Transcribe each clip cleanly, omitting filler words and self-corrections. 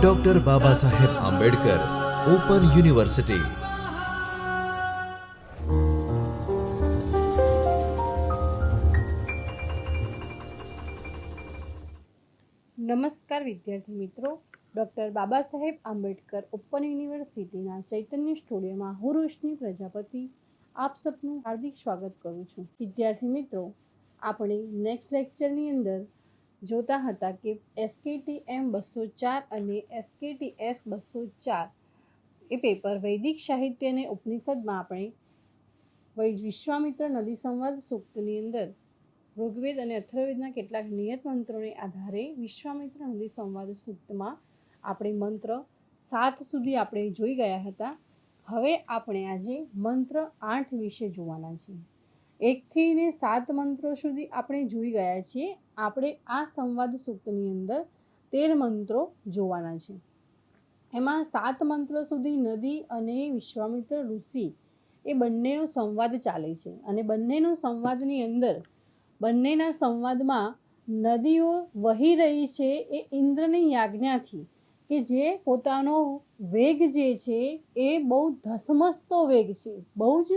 Doctor Baba Saheb Ambedkar open university. નમસ્કાર વિદ્યાર્થી મિત્રો, ડૉક્ટર બાબા સાહેબ આંબેડકર ઓપન યુનિવર્સિટીના ચૈતન્ય સ્ટુડિયોમાં હું રોશની પ્રજાપતિ આપ સૌનું હાર્દિક સ્વાગત કરું છું। વિદ્યાર્થી મિત્રો, આપણે નેક્સ્ટ લેક્ચરની અંદર જોતા હતા કે SKTM 204 અને SKTS 204 એ પેપર વૈદિક સાહિત્ય અને ઉપનિષદમાં આપણે વિશ્વામિત્ર નદી સંવાદ સૂક્તની અંદર ઋગ્વેદ અને અથર્વવેદના કેટલાક નિયત મંત્રોને આધારે વિશ્વામિત્ર નદી સંવાદ સૂક્તમાં આપણે મંત્ર 7 સુધી આપણે જોઈ ગયા હતા। હવે આપણે આજે મંત્ર 8 વિશે જોવાના છીએ। 1 થી 7 મંત્રો સુધી આપણે જોઈ ગયા છીએ। આપણે આ સંવાદ સૂક્તની અંદર 13 મંત્રો જોવાના છે। એમાં 7 મંત્રો સુધી નદી અને વિશ્વામિત્ર ઋષિ એ બંનેનો સંવાદ ચાલે છે અને બંનેનો સંવાદની અંદર બંનેના સંવાદમાં નદીઓ વહી રહી છે એ ઇન્દ્રની આજ્ઞાથી, કે જે પોતાનો વેગ જે છે એ બહુ ધસમસતો વેગ છે, બહુ જ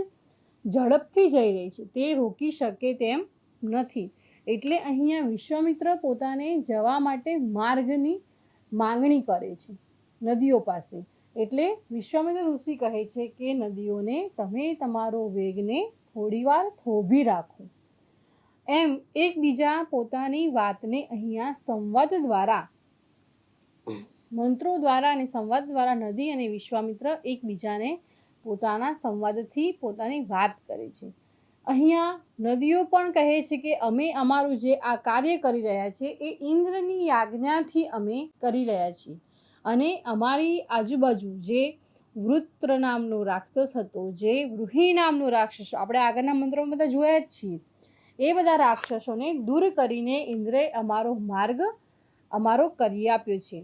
ઝડપથી જઈ રહી છે, તે રોકી શકે તેમ નથી। એટલે અહીંયા વિશ્વામિત્ર પોતાને જવા માટે માર્ગની માંગણી કરે છે નદીઓ પાસે। એટલે વિશ્વામિત્ર ઋષિ કહે છે કે નદીઓને તમે તમારો વેગને થોડીવાર થોભી રાખો। એમ એકબીજા પોતાની વાતને અહીંયા સંવાદ દ્વારા, મંત્રો દ્વારા અને સંવાદ દ્વારા નદી અને વિશ્વામિત્ર એકબીજાને પોતાના સંવાદથી પોતાની વાત કરે છે। અહીંયા નદીઓ પણ કહે છે કે અમે અમારું જે આ કાર્ય કરી રહ્યા છીએ એ ઇન્દ્રની આજ્ઞાથી અમે કરી રહ્યા છીએ અને અમારી આજુબાજુ જે વૃત્ર નામનો રાક્ષસ હતો, જે વૃહી નામનો રાક્ષસ, આપણે આગળના મંત્રોમાં બધા જોયા જ છીએ, એ બધા રાક્ષસોને દૂર કરીને ઇન્દ્રએ અમારો માર્ગ કરી આપ્યો છે,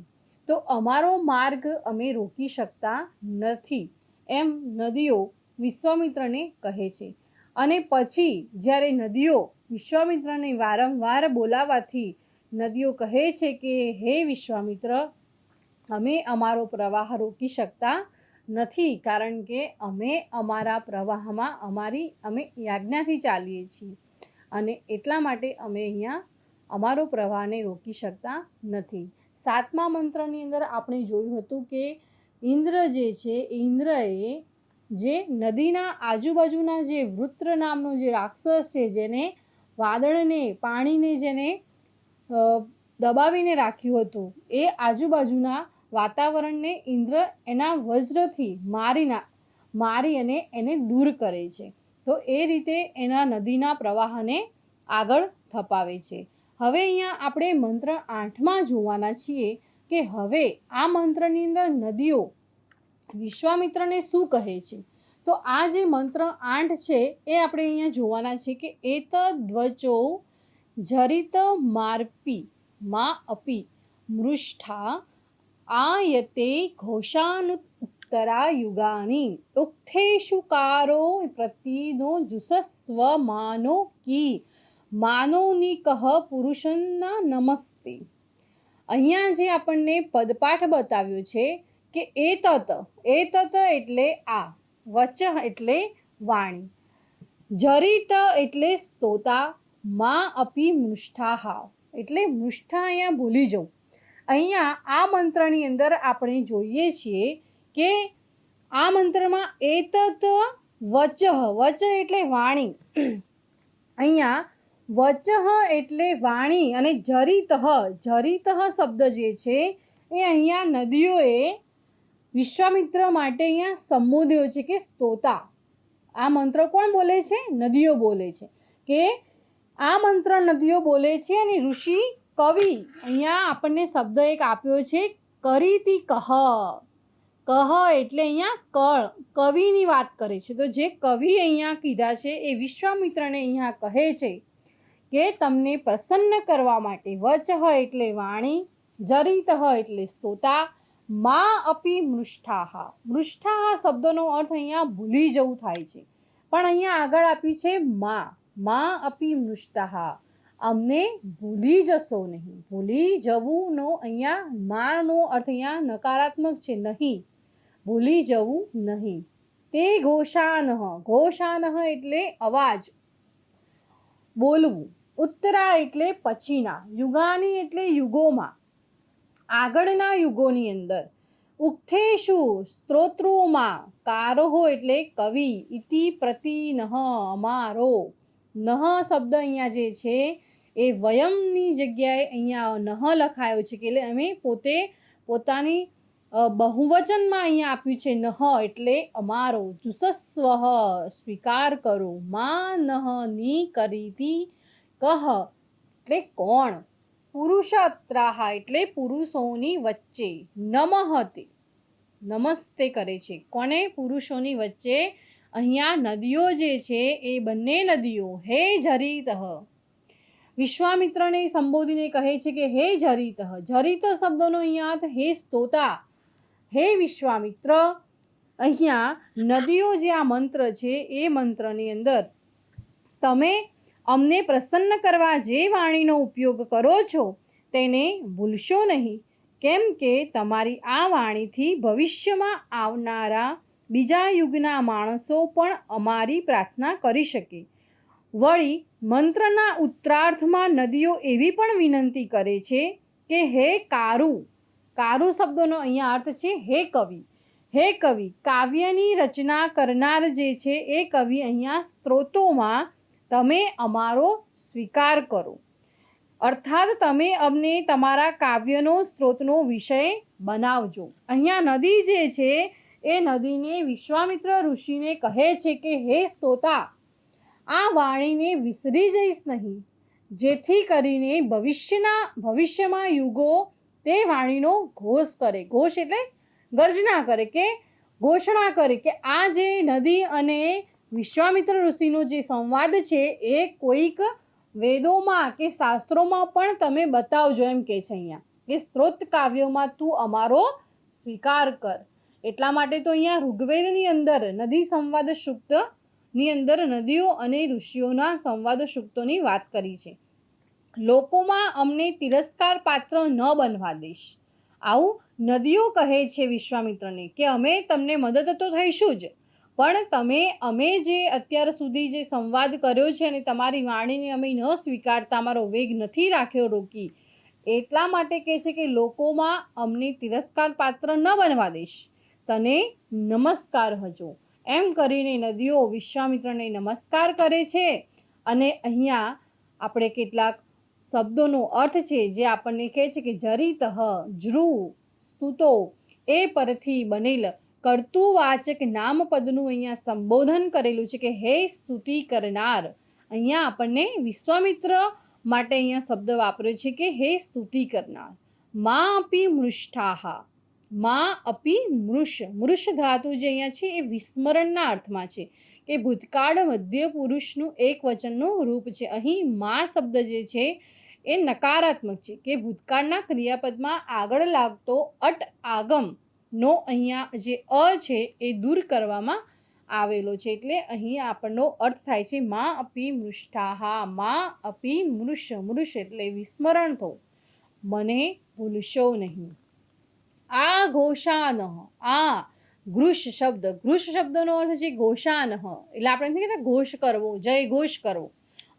તો અમારો માર્ગ અમે રોકી શકતા નથી, એમ નદીઓ વિશ્વામિત્રને કહે છે। અને પછી જ્યારે નદીઓ વિશ્વામિત્રને વારંવાર બોલાવવાથી નદીઓ કહે છે કે હે વિશ્વામિત્ર, અમે અમારો પ્રવાહ રોકી શકતા નથી, કારણ કે અમે અમારા પ્રવાહમાં અમે આજ્ઞાથી ચાલીએ છીએ અને એટલા માટે અમે અહીંયા અમારો પ્રવાહને રોકી શકતા નથી। 7મા મંત્રની અંદર આપણે જોયું હતું કે ઇન્દ્ર જે છે, ઇન્દ્રએ જે નદીના આજુબાજુના જે વૃત્ર નામનો જે રાક્ષસ છે, જેને વાદળને પાણીને જેને દબાવીને રાખ્યું હતું, એ આજુબાજુના વાતાવરણને ઇન્દ્ર એના વજ્રથી મારી અને એને દૂર કરે છે। તો એ રીતે એના નદીના પ્રવાહને આગળ થપાવે છે। હવે અહીંયા આપણે મંત્ર 8માં જોવાના છીએ કે હવે આ મંત્રની અંદર નદીઓ વિશ્વામિત્રને શું કહે છે। તો આ જે મંત્ર 8 છે એ આપણે અહીંયા જોવાના છે કે એતદ્વચો જરિત માર્પી મા અપી મૃષ્ઠા આયતે ઘોષાનુત્તરા યુગાની ઉક્થેષુ કારો પ્રતિનો જુસસ્વ માનો કી માનોનિકઃ પુરુષના નમસ્તે। અહીંયા જે આપણને પદપાઠ બતાવ્યો છે કે એતત એટલે આ, વચ એટલે વાણી, જરિત એટલે સ્તોતા, મા અપી મૃષ્ઠાહ એટલે મૃષ્ઠા અહીંયા ભૂલી જવું। અહીંયા આ મંત્રની અંદર આપણે જોઈએ છીએ કે આ મંત્રમાં એતત વચ એટલે વાણી, અહીંયા વચ એટલે વાણી અને જરિત શબ્દ જે છે એ અહીંયા નદીઓએ વિશ્વામિત્ર માટે અહીંયા સંબોધ્યો છે કે સ્તોતા। આ મંત્ર કોણ બોલે છે? નદીઓ બોલે છે કે આ મંત્ર નદીઓ બોલે છે અને ઋષિ કવિ અહીંયા આપણને શબ્દ એક આપ્યો છે કરીતિ કહ એટલે અહીંયા કવિની વાત કરે છે। તો જે કવિ અહીંયા કીધા છે એ વિશ્વામિત્રને અહીંયા કહે છે કે તમને પ્રસન્ન કરવા માટે વચ એટલે વાણી, જરિત એટલે સ્તોતા, મા અપી મૃષ્ઠાહ શબ્દનો અર્થ અહીંયા ભૂલી જવું થાય છે, પણ અહીંયા આગળ આપી છે મા અપી મૃષ્ટાહ, અમને ભૂલી જશો નહીં. ભૂલી જવુંનો અહીંયા માનો અર્થ અહીંયા નકારાત્મક છે, નહીં, ભૂલી જવું નહીં. તે ઘોષાનઃ, ઘોષાનઃ એટલે અવાજ, બોલવું. ઉત્તરા એટલે પછીના, યુગાની એટલે યુગોમાં, આગળના યુગોની અંદર. ઉક્થેષુ સ્ત્રોત્રોમાં, કારોહ એટલે કવિ, ઇતિ પ્રતિ નઃ અમારો. નહ શબ્દ અહીંયા જે છે એ વયમની જગ્યાએ અહીંયા નહ લખાયો છે કે એટલે અમે પોતે પોતાની બહુવચનમાં અહીંયા આપ્યું છે નહ એટલે અમારો. જુસસ્વ સ્વીકાર કરો. મા નહ ની કરીતી કહ એટલે કોણ. પુરુષત્રાહા એટલે પુરુષોની વચ્ચે. નમઃતે નમસ્તે કરે છે કોને? પુરુષોની વચ્ચે. અહીંયા નદીઓ જે છે એ બંને નદીઓ હે જરીતઃ વિશ્વામિત્રને સંબોધીને કહે છે કે હે જરીતઃ. જરીત શબ્દનો અહીંયા અર્થ હે સ્તોતા, હે વિશ્વામિત્ર. અહીંયા નદીઓ જે આ મંત્ર છે એ મંત્રની અંદર તમે અમને પ્રસન્ન કરવા જે વાણીનો ઉપયોગ કરો છો તેને ભૂલશો નહીં, કેમ કે તમારી આ વાણીથી ભવિષ્યમાં આવનારા બીજા યુગના માણસો પણ અમારી પ્રાર્થના કરી શકે. વળી મંત્રના ઉત્તરાર્થમાં નદીઓ એવી પણ વિનંતી કરે છે કે હે કારુ. કારુ શબ્દનો અહીંયા અર્થ છે હે કવિ. હે કવિ, કાવ્યની રચના કરનાર જે છે એ કવિ, અહીંયા સ્ત્રોતોમાં તમે અમારો સ્વીકાર કરો. અર્થાત તમે અમને તમારા કાવ્યનો સ્ત્રોતનો વિષય બનાવજો. અહીંયા નદી જે છે એ નદીને વિશ્વામિત્ર ઋષિને કહે છે કે હે સ્તોતા, આ વાણીને વિસરી જઈશ નહીં, જેથી કરીને ભવિષ્યમાં યુગો તે વાણીનો ઘોષ કરે. ઘોષ એટલે ગર્જના કરે કે ઘોષણા કરે કે આ જે નદી અને વિશ્વામિત્ર ઋષિનો જે સંવાદ છે એ કોઈક વેદોમાં કે શાસ્ત્રોમાં પણ તમે બતાવજો, એમ કે છે અહીંયા કે સ્ત્રોત કાવ્યોમાં તું અમારો સ્વીકાર કર. એટલા માટે તો અહીંયા ઋગ્વેદની અંદર નદી સંવાદ સૂક્તની અંદર નદીઓ અને ઋષિઓના સંવાદ સૂક્તોની વાત કરી છે. લોકોમાં અમને તિરસ્કાર પાત્ર ન બનવા દઈશ. આવું નદીઓ કહે છે વિશ્વામિત્રને કે અમે તમને મદદ તો થઈશું જ, પણ અમે જે અત્યાર સુધી જે સંવાદ કર્યો છે અને તમારી વાણીને અમે ન સ્વીકારતા, અમારો વેગ નથી રાખ્યો રોકી, એટલા માટે કહે છે કે લોકોમાં અમને તિરસ્કાર પાત્ર ન બનવા દઈશ, તને નમસ્કાર હજો. એમ કરીને નદીઓ વિશ્વામિત્રને નમસ્કાર કરે છે. અને અહીંયા આપણે કેટલાક શબ્દોનો અર્થ છે જે આપણને કહે છે કે જરીતઃ, જૃ, સ્તુતો એ પરથી બનેલ કર્તુવાચક નામપદનું અહીંયા સંબોધન કરેલું છે કે હે સ્તુતિ કરનાર. અહીંયા આપણને વિશ્વામિત્ર માટે અહીંયા શબ્દ વાપર્યો છે કે હે સ્તુતિ કરનાર. મા અપી મૃષ્ઠાહા, મા અપી મૃષ ધાતુ જે અહીંયા છે એ વિસ્મરણના અર્થમાં છે કે ભૂતકાળ મધ્ય પુરુષનું એક વચનનું રૂપ છે. અહીં મા શબ્દ જે છે એ નકારાત્મક છે કે ભૂતકાળના ક્રિયાપદમાં આગળ લાગતો અટ આગમનો અહીંયા જે અ છે એ દૂર કરવામાં આવેલો છે. એટલે અહીં આપણનો અર્થ થાય છે મા અપી મૃષ્ઠાહા, મા અપી મૃષ એટલે વિસ્મરણ થવું, મને ભૂલશો નહીં. આ ઘોષાનઃ, આ ઘૃષ શબ્દનો અર્થ છે ઘોષાનઃ એટલે આપણે નથી કહેતા ઘોષ કરવો, જય ઘોષ કરવો,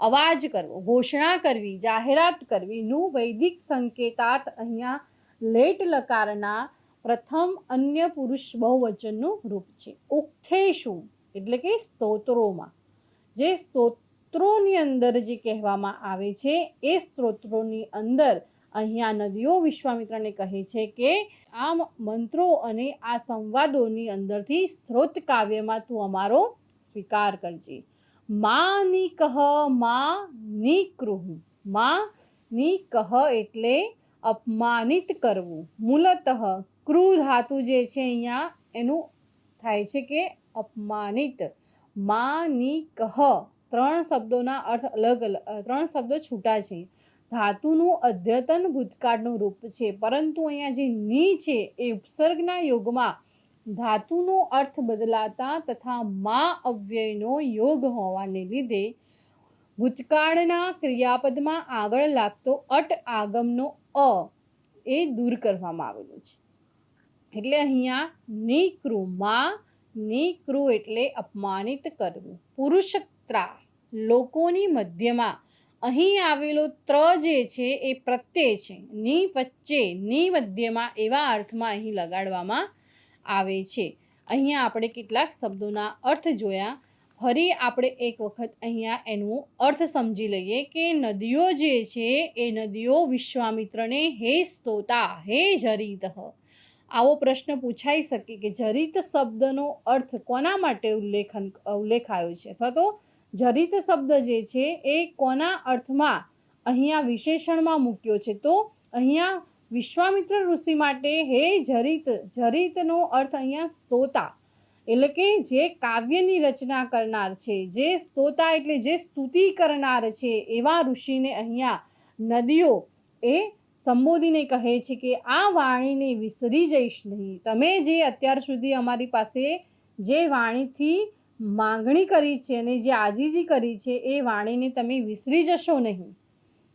અવાજ કરવો, ઘોષણા કરવી, જાહેરાત કરવી નું વૈદિક સંકેતાર્થ અહીંયા લેટ લકારના પ્રથમ અન્ય પુરુષ બહુવચનનું રૂપ છે. ઉક્થેષુ એટલે કે સ્તોત્રોમાં, જે સ્તોત્રોની અંદર જે કહેવામાં આવે છે એ સ્તોત્રોની અંદર અહીંયા નદીઓ વિશ્વામિત્રને કહે છે કે આ મંત્રો અને આ સંવાદોની અંદરથી સ્ત્રોત કાવ્યમાં તું અમારો સ્વીકાર કરજે. મા ની કહ, મા ની કૃહ. મા ની કહ એટલે અપમાનિત કરવું. મૂલતઃ ક્રુ ધાતુ જે છે અહીંયા એનું થાય છે કે અપમાનિત. મા ની કહ, ત્રણ શબ્દોના અર્થ ત્રણ શબ્દો છૂટા છે. ધાતુનું અદ્યતન ભૂતકાળનું રૂપ છે, પરંતુ અહીંયા જે ની છે એ ઉપસર્ગના યોગમાં ધાતુનો અર્થ બદલાતા તથા મા અવ્યયનો યોગ હોવાને લીધે ભૂતકાળના ક્રિયાપદમાં આગળ લાગતો અટ આગમનો અ એ દૂર કરવામાં આવેલો છે. એટલે અહીંયા નિકૃમાં, નિકૃ એટલે અપમાનિત કરવું. પુરુષત્રા લોકોની મધ્યમાં, અહીં આવેલો ત્ર જે છે એ પ્રત્યય છે. ની વચ્ચે, ની મધ્યમાં એવા અર્થમાં અહીં લગાડવામાં આવે છે. અહીંયા આપણે કેટલાક શબ્દોના અર્થ જોયા. ફરી આપણે એક વખત અહીંયા એનો અર્થ સમજી લઈએ કે નદીઓ જે છે એ નદીઓ વિશ્વામિત્રને હે સ્તોતા, હે જરિત. આવો પ્રશ્ન પૂછાઈ શકે કે જરિત શબ્દનો અર્થ કોના માટે ઉલ્લેખાયો છે, અથવા તો જરિત શબ્દ જે છે એ કોના અર્થમાં અહીંયા વિશેષણમાં મૂક્યો છે. તો અહીંયા વિશ્વામિત્ર ઋષિ માટે હે જરિત, જરિતનો અર્થ અહીંયા સ્તોતા એટલે કે જે કાવ્યની રચના કરનાર છે, જે સ્તોતા એટલે જે સ્તુતિ કરનાર છે એવા ઋષિને અહીંયા નદીઓ એ સંબોધીને કહે છે કે આ વાણીને વિસરી જઈશ નહીં. તમે જે અત્યાર સુધી અમારી પાસે જે વાણીથી માંગણી કરી છે અને જે આજીજી કરી છે એ વાણીને તમે વિસરી જશો નહીં,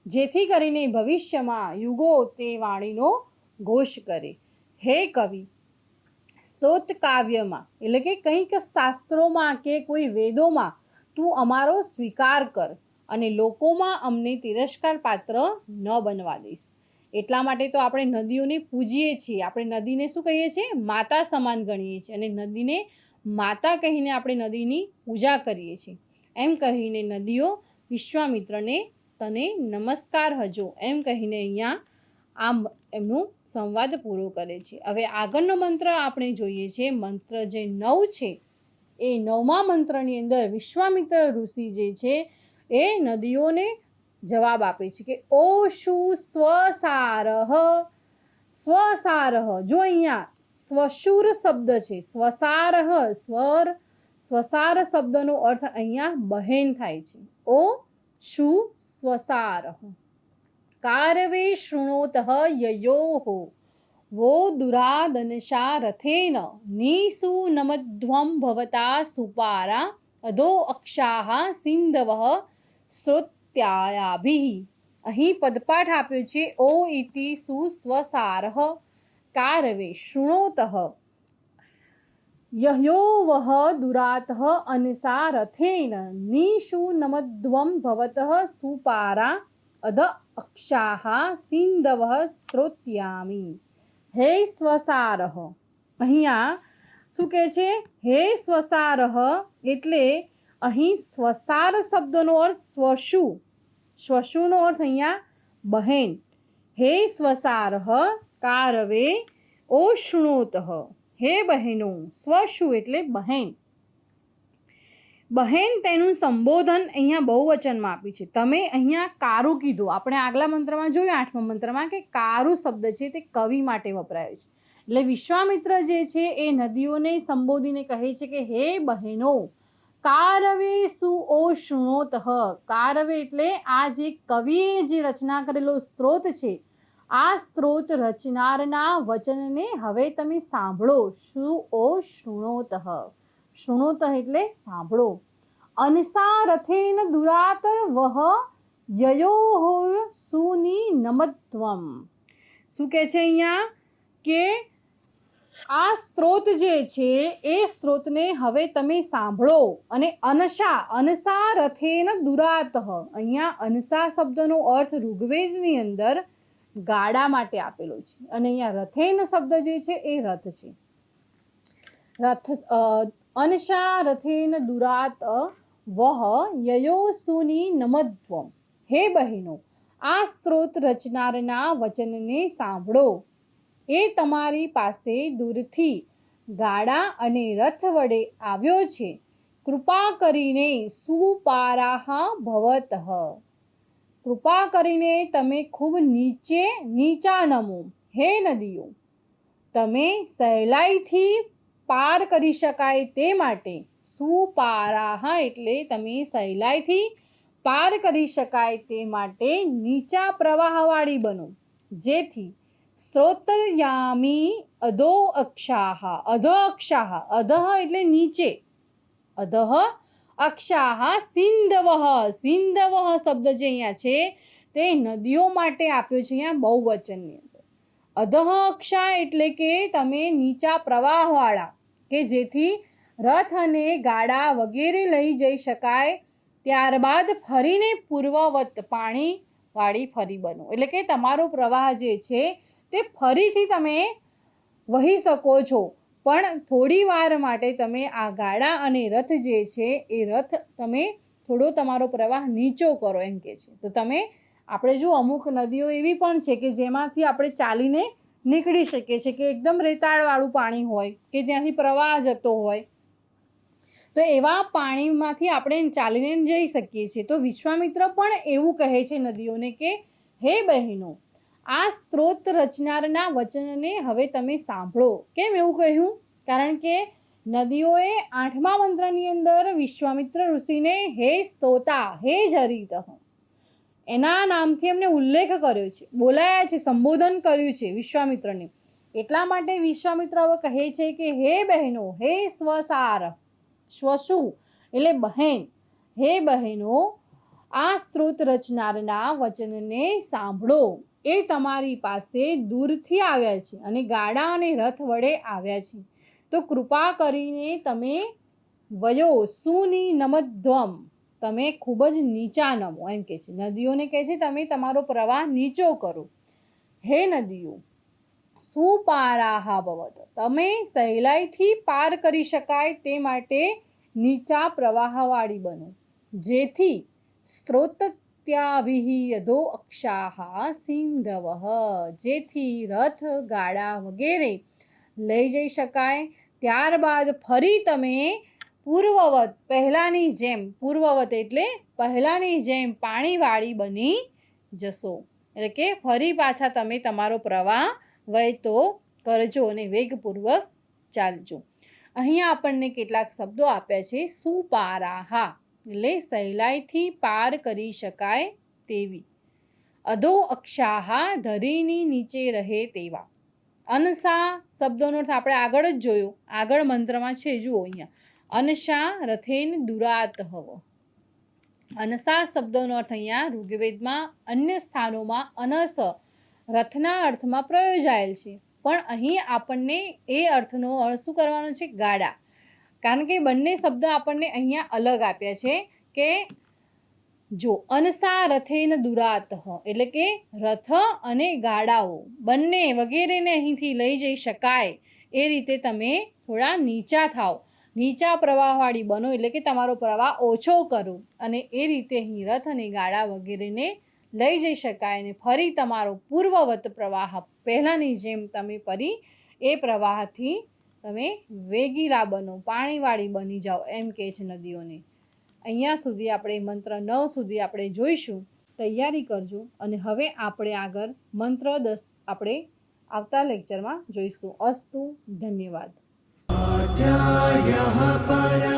જેથી કરીને ભવિષ્યમાં યુગો તે વાણીનો ઘોષ કરે. હે કવિ, સ્તોત કાવ્યમાં એટલે કે કંઈક શાસ્ત્રોમાં કે કોઈ વેદોમાં તું અમારો સ્વીકાર કર અને લોકોમાં અમને તિરસ્કાર પાત્ર ન બનવા દઈશ. એટલા માટે તો આપણે નદીઓને પૂજીએ છીએ. આપણે નદીને શું કહીએ છીએ? માતા સમાન ગણીએ છીએ અને નદીને માતા કહીને આપણે નદીની પૂજા કરીએ છીએ. એમ કહીને નદીઓ વિશ્વામિત્રને તને નમસ્કાર હજો એમ કહીને અહીંયા આ એમનું સંવાદ પૂરો કરે છે. હવે આગળનો મંત્ર આપણે જોઈએ છે. મંત્ર જે 9 છે એ 9મા મંત્રની અંદર વિશ્વામિત્ર ઋષિ જે છે એ નદીઓને જવાબ આપે છે કે ઓ શુ સ્વસારહ, સ્વસારહ. જો અહીંયા સ્વશુર શબ્દ છે, સ્વસારહ, સ્વસાર શબ્દનો અર્થ અહીંયા બહેન થાય છે. ઓ શુ સ્વસારહ. કારવે શૃણોતઃ યયોઃ वो दुरादनशा रथेन नीसु नमध्वं भवता सुपारा अधो अक्षाः सिन्धवः श्रोत्यायाभिः. અહીં પદપાઠ આપ્યો છે ઓ ઇતિ સુસ્વસારઃ કારવે શૃણોતઃ યયોવઃ દુરાતઃ અનસા રથેન નીષુ નમધ્વં ભવતઃ સુપારા અધ અક્ષાઃ સિન્ધવઃ સ્ત્રોત્યામિ. હે સ્વસારહ, અહીંયા શું કહે છે? હે સ્વસારહ એટલે અહીં સ્વસાર શબ્દનો અર્થ સ્વશુ, સ્વશુનો અર્થ અહીંયા બહેન. હે સ્વસારહ કારવે ઓ શૃણોતઃ, હે બહેનો. સ્વશુ એટલે બહેન. બહેન તેનું સંબોધન અહીંયા બહુવચનમાં આપ્યું છે. તમે અહીંયા કારું કીધું. આપણે આગલા મંત્રમાં જોયું 8મા મંત્રમાં કે કારું શબ્દ છે તે કવિ માટે વપરાયો છે. એટલે વિશ્વામિત્ર જે છે એ નદીઓને સંબોધીને કહે છે કે હે બહેનો, કારવે સુ ઓ શૃણોતઃ. કારવે એટલે આ જે કવિએ જે રચના કરેલો સ્ત્રોત છે, આ સ્ત્રોત રચનારના વચનને હવે તમે સાંભળો. સુ ઓ શૃણોતઃ, શૃણોતઃ એટલે સાંભળો. અનસા રથેન દુરાત વહ યયોઃ સુની નમત્વમ. શું કહે છે અહીંયા કે આ સ્ત્રોત જે છે એ સ્ત્રોતને હવે તમે સાંભળો. અને અનસા રથેન દુરાત. અહીંયા અનસા શબ્દનો અર્થ ઋગ્વેદની અંદર ગાડા માટે આપેલો છે અને અહીંયા રથેન શબ્દ જે છે એ રથ છે. રથ અનશા રથેન દુરાત વહ યયોસુની નમદ્વમ. હે બહેનો, આ સ્ત્રોત રચનારના વચનને સાંભળો. એ તમારી પાસે દૂરથી ગાડા અને રથ વડે આવ્યો છે. કૃપા કરીને સુપારાહ ભવતઃ. કૃપા કરીને તમે ખૂબ નીચા નમો. હે નદીઓ, તમે સહેલાઈથી પાર કરી શકાય તે માટે. સુપારાહ એટલે તમે સહેલાઈથી પાર કરી શકાય તે માટે નીચા પ્રવાહવાળી બનો. જેથી સ્ત્રોતયામી અધો અક્ષાહ. અધ અક્ષાહ, અધઃ એટલે નીચે. અધઃ અક્ષાહ સિંધવઃ. સિંધવઃ શબ્દ જે અહીંયા છે તે નદીઓ માટે આપ્યો છે અહીંયા બહુવચનની અંદર. અધઃ અક્ષા એટલે કે તમે નીચા પ્રવાહવાળા, કે જેથી રથ અને ગાડા વગેરે લઈ જઈ શકાય, ત્યારબાદ ફરીને પૂર્વવત પાણીવાળી ફરી બનો. એટલે કે તમારો પ્રવાહ જે છે તે ફરીથી તમે વહી શકો છો, પણ થોડી વાર માટે તમે આ ગાડા અને રથ જે છે એ રથ તમે થોડો તમારો પ્રવાહ નીચો કરો એમ કે છે. તો તમે આપણે જો અમુક નદીઓ એવી પણ છે કે જેમાંથી આપણે ચાલીને નીકળી શકીએ છીએ, કે એકદમ રેતાળવાળું પાણી હોય કે ત્યાંથી પ્રવાહ જતો હોય, તો એવા પાણીમાંથી આપણે ચાલીને જઈ શકીએ છીએ. તો વિશ્વામિત્ર પણ એવું કહે છે નદીઓને કે હે બહેનો, આ સ્ત્રોત રચનારના વચનને હવે તમે સાંભળો. કેમ એવું કહ્યું? કારણ કે નદીઓએ 8મા મંત્રની અંદર વિશ્વામિત્ર ઋષિને હે સ્તોતા, હે જરિત એના નામથી એમને ઉલ્લેખ કર્યો છે, બોલાયા છે, સંબોધન કર્યું છે વિશ્વામિત્રને. એટલા માટે વિશ્વામિત્ર હવે કહે છે કે હે બહેનો, હે સ્વસાર, શ્વસુ એટલે બહેન, હે બહેનો, આ સ્ત્રોત રચનારના વચનને સાંભળો. એ તમારી પાસે દૂરથી આવ્યા છે અને ગાડા અને રથ વડે આવ્યા છે, તો કૃપા કરીને તમે વયો સુની નમદ્વમ, તમે ખૂબ જ નીચા નમો એમ કે છે. નદીઓને કહે છે તમે તમારો પ્રવાહ નીચો કરો. હે નદીઓ, સુપારાહા ભવત, તમે સહેલાઈથી પાર કરી શકાય તે માટે નીચા પ્રવાહવાળી બનો, જેથી સ્ત્રોતત્યાભિઃ યધો અક્ષાઃ સિંધવઃ, જેથી રથ ગાડા વગેરે લઈ જઈ શકાય, ત્યારબાદ ફરી તમે પૂર્વવત, પહેલાંની જેમ, પૂર્વવત એટલે પહેલાંની જેમ પાણીવાળી બની જશો. એટલે કે ફરી પાછા તમે તમારો પ્રવાહ વહેતો કરજો અને વેગપૂર્વક ચાલજો. અહીંયા આપણને કેટલાક શબ્દો આપ્યા છે. સુપારાહા એટલે સહેલાઈથી પાર કરી શકાય તેવી. અધો અક્ષાહા ધરીની નીચે રહે તેવા. અનસા શબ્દોનો અર્થ આપણે આગળ જ જોયો, આગળ મંત્રમાં છે, જુઓ અહીંયા. અનસા રથેન દુરાત હવ. અનસા શબ્દોનો અર્થ અહીંયા ઋગ્વેદમાં અન્ય સ્થાનોમાં અનસ રથના અર્થમાં પ્રયોજાયેલ છે, પણ અહીં આપણને એ અર્થનો અર્થ શું કરવાનો છે? ગાડા. કારણ કે બંને શબ્દ આપણને અહીંયા અલગ આપ્યા છે કે જો અનસા રથેન દુરાત એટલે કે રથ અને ગાડાઓ બંને વગેરેને અહીંથી લઈ જઈ શકાય એ રીતે તમે થોડા નીચા થાઓ, નીચા પ્રવાહવાળી બનો, એટલે કે તમારો પ્રવાહ ઓછો કરો અને એ રીતે અહીં રથ અને ગાડા વગેરેને લઈ જઈ શકાય અને ફરી તમારો પૂર્વવત પ્રવાહ પહેલાંની જેમ તમે ફરી એ પ્રવાહથી તમે વેગીલા બનો, પાણીવાળી બની જાઓ એમ કહે છે નદીઓને. અહીંયા સુધી આપણે મંત્ર 9 સુધી આપણે જોઈશું. તૈયારી કરજો અને હવે આપણે આગળ મંત્ર 10 આપણે આવતા લેક્ચરમાં જોઈશું. અસ્તુ, ધન્યવાદ. अध्यायः पर